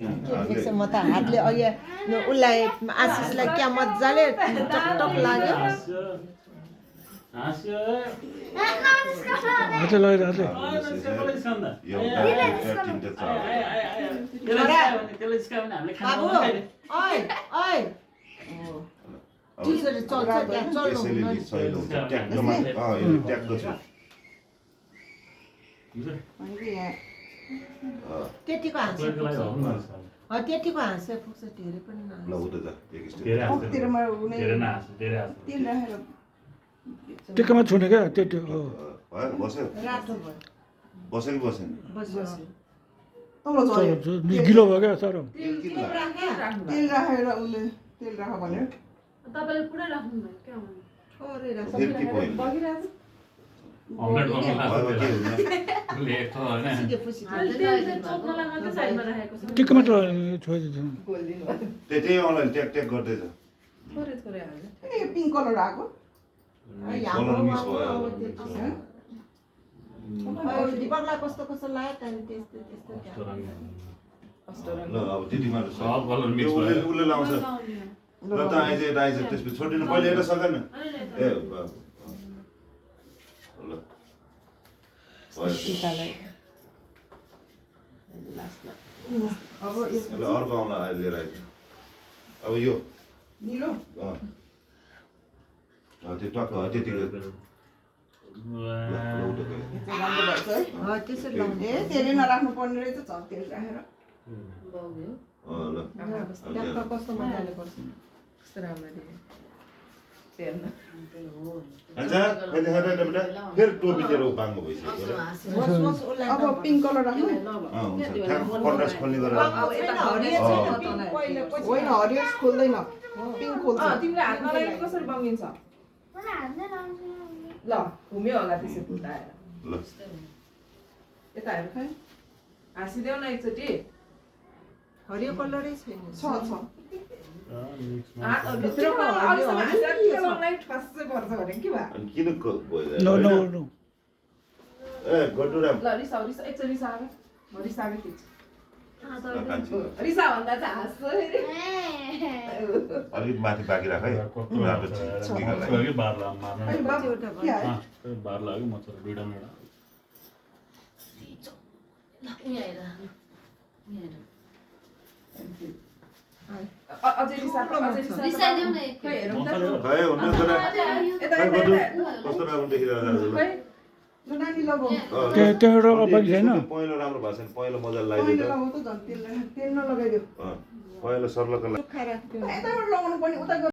देख्छ म त हातले अघि उसलाई आशिषलाई क्या मजाले टकटक लाग्यो बाबु ओइ ओइ टिचरले चल्छ त्यहाँ चल्नु त्यतिको हाँस्छ त्यतिको हाँस्छ पुग्छ धेरै पनि टेकमा छुने क्या त्यो रातो भयो गिलो भयो क्या सर तेल राखेर उसले तेल राख भन्यो तपाईले पुरै राख्नु भयो के थोरै राख्छ बगिरहेछ अमलेट गर्नु लाग्छ सिकेपछि तेल चोक्नलाई मात्रै साइडमा राखेको छ टेकमा त छोइदिन्छ त्यही अनलाइन ट्याक ट्याक गर्दैछ थोरै थोरै हाल्नु यो पिङ्क कलर आएको कलर मिक्स भयो दिपकलाई कस्तो कस्तो लाग्यो त्यहाँदेखि त्यस्तो त्यस्तो ल अब दिदीमा सब कलर मिक्स भयो उसले लाउँछ ल त आइज त्यसपछि छोडिदिनु पहिले एउटा सकेन ए ल अब ल अर्को आउला लिएर आइज अब यो निलो त्यो टक्क त्यतिको राम्रो भएछ है त्यसरी लाउनु ए तेलै नराख्नु पर्ने रहेछ झन् तेल राखेर ल ट्याक्क कस्तो मजाले पर्छ कस्तो राम्ररी तेल अच्छा कहिले खाएर बेटा फेरि टोपी लिएर बाङ्गो भइसक्यो अब पिङ्क कलर राख्नु हुन्छ ठ्याक्क कन्ट्रास्ट खोल्ने गरेर होइन हरियो खोल्दैन पिङ्क खोल्छ तिमीले हात नलागेको कसरी बङ्गिन्छ ल घुम्यो होला त्यसै फुटाएर ल यता हेर खै हाँसिदेऊ न एकचोटि हरियो कलरै छैन छ भित्रको अलिसम्म हाँसेर लङलाई ठस्सै पर्छ भने के भयो अनि किन नो नो नो ए गडुरा ल रिसाउ एकचोटि रिसाएर म रिसाएर खिच्छु रिसा भन्दा चाहिँ हाँस्छ फेरि अलिक माथि बाँकी राख है बार लाग्यो बार लाग्यो म छोरा दुईटा मेडा अझै रिसाइदेऊ न खै हेरौँ त खै हुन छोरा यता खै यता गडु यता कस्तो राम्रो देखिरहेको खै नानी लगाऊ त्यो एउटा पनि छैन पहेँलो राम्रो भएको छैन पहेँलो मजाले पहिलो लगाइदियो लगाऊ त झन् तेल तेल नलगाइदियो पहेँलो सर्लक सुक्खा राख्थ्यो यताबाट लगाउनु पर्ने उता